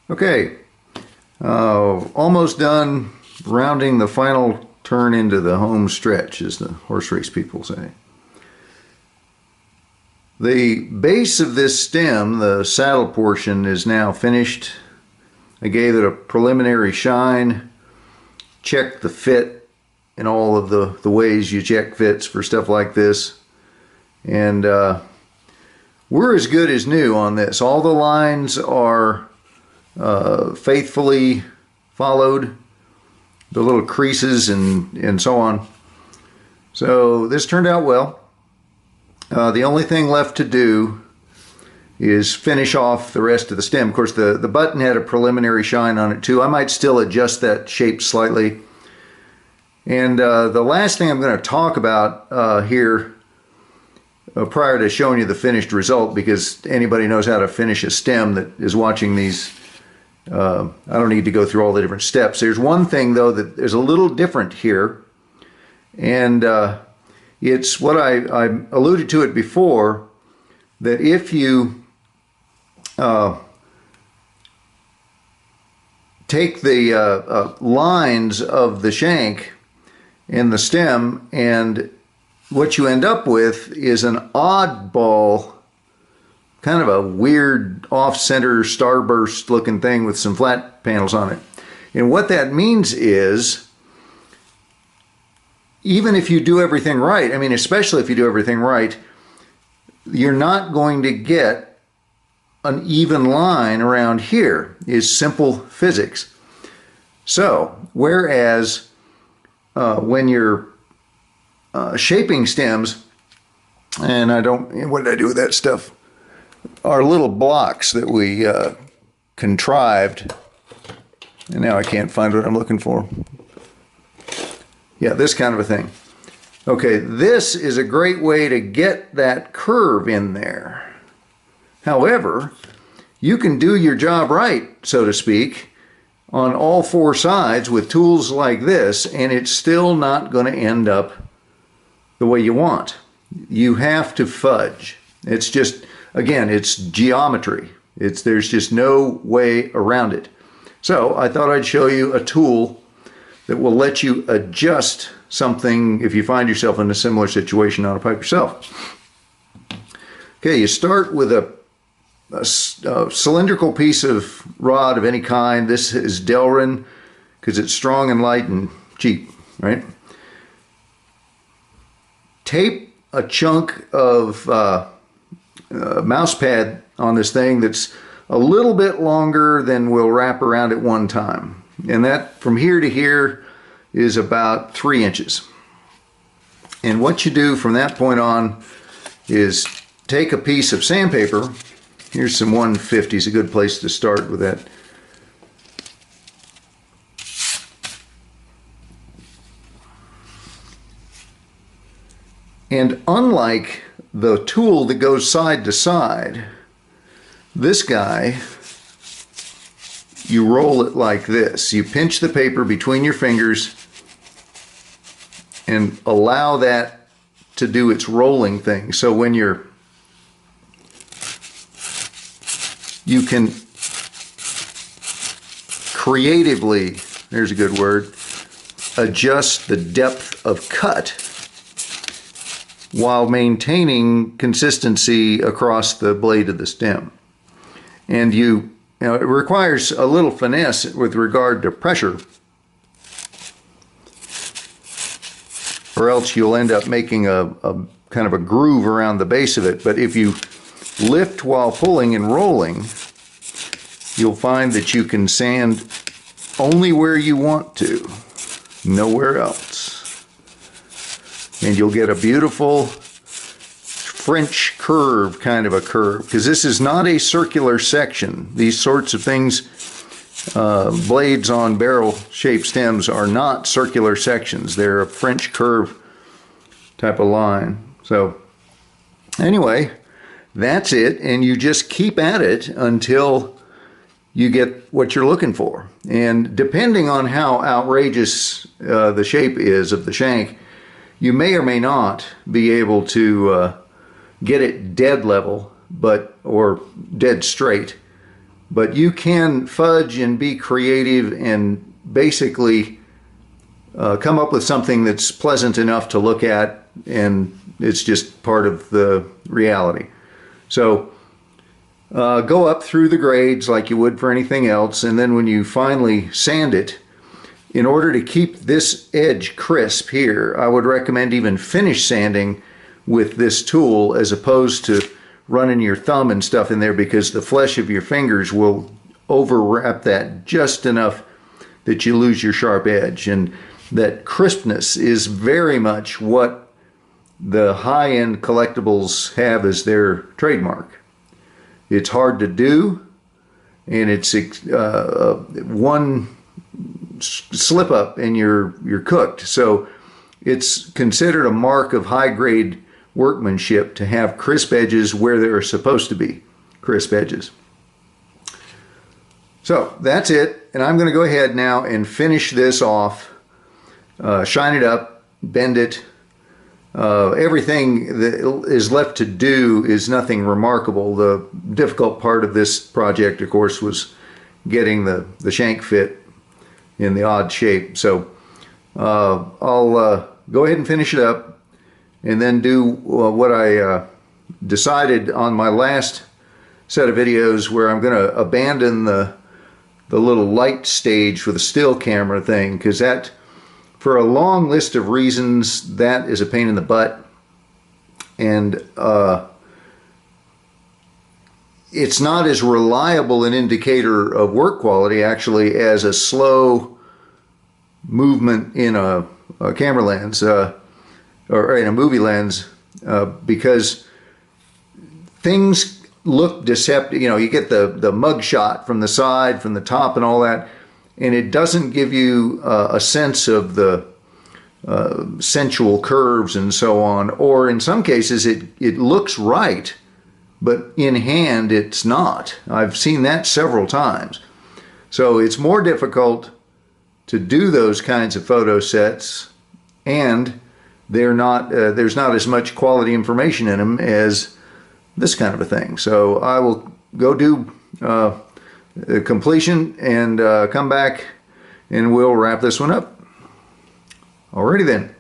Okay, almost done rounding the final turn into the home stretch, as the horse race people say. The base of this stem, the saddle portion, is now finished. I gave it a preliminary shine, checked the fit in all of the ways you check fits for stuff like this. And we're as good as new on this. All the lines are faithfully followed, the little creases and so on. So this turned out well. The only thing left to do is finish off the rest of the stem. Of course, the button had a preliminary shine on it too. I might still adjust that shape slightly. And the last thing I'm going to talk about here prior to showing you the finished result, because anybody knows how to finish a stem that is watching these, I don't need to go through all the different steps. There's one thing though that is a little different here, and it's what I alluded to it before, that if you take the lines of the shank and the stem, and what you end up with is an oddball, kind of a weird off-center starburst looking thing with some flat panels on it. And what that means is, even if you do everything right, I mean, especially if you do everything right, you're not going to get an even line around here. It's simple physics. So, whereas when you're shaping stems, and what did I do with that stuff? Our little blocks that we contrived, and now I can't find what I'm looking for. Yeah, this kind of a thing. Okay, this is a great way to get that curve in there. However, you can do your job right, so to speak, on all four sides with tools like this, and it's still not going to end up the way you want. You have to fudge. It's just, again, it's geometry. There's just no way around it. So I thought I'd show you a tool that will let you adjust something if you find yourself in a similar situation on a pipe yourself. Okay, you start with a cylindrical piece of rod of any kind. This is Delrin because it's strong and light and cheap, right? Tape a chunk of mouse pad on this thing that's a little bit longer than we'll wrap around at one time. And that from here to here is about 3 inches. And what you do from that point on is take a piece of sandpaper. Here's some 150s, a good place to start with that. And unlike the tool that goes side to side, this guy, you roll it like this. You pinch the paper between your fingers and allow that to do its rolling thing. So when you can creatively, there's a good word, adjust the depth of cut while maintaining consistency across the blade of the stem. And it requires a little finesse with regard to pressure, or else you'll end up making a kind of a groove around the base of it. But if you lift while pulling and rolling, you'll find that you can sand only where you want to, nowhere else. And you'll get a beautiful French curve, kind of a curve, because this is not a circular section. These sorts of things, blades on barrel-shaped stems, are not circular sections. They're a French curve type of line. So anyway, that's it, and you just keep at it until you get what you're looking for. And depending on how outrageous the shape is of the shank, you may or may not be able to get it dead level, or dead straight, But you can fudge and be creative and basically come up with something that's pleasant enough to look at, and it's just part of the reality. So go up through the grades like you would for anything else, and then when you finally sand it, in order to keep this edge crisp here, I would recommend even finish sanding with this tool as opposed to running your thumb and stuff in there, because the flesh of your fingers will overwrap that just enough that you lose your sharp edge. And that crispness is very much what the high-end collectibles have as their trademark. It's hard to do, and it's one slip up and you're cooked. So it's considered a mark of high-grade workmanship to have crisp edges where they're supposed to be crisp edges. So that's it, and I'm going to go ahead now and finish this off, shine it up, bend it. Everything that is left to do is nothing remarkable. The difficult part of this project, of course, was getting the shank fit in the odd shape. So I'll go ahead and finish it up, and then do what I decided on my last set of videos, where I'm going to abandon the little light stage for the still camera thing, because that, for a long list of reasons, that is a pain in the butt, and it's not as reliable an indicator of work quality actually as a slow movement in a camera lens or in a movie lens, because things look deceptive. You know, you get the mug shot from the side, from the top and all that, and it doesn't give you a sense of the sensual curves and so on. Or in some cases it looks right, but in hand it's not. I've seen that several times. So it's more difficult to do those kinds of photo sets, and they're not there's not as much quality information in them as this kind of a thing. So I will go do completion and come back and we'll wrap this one up. Alrighty then.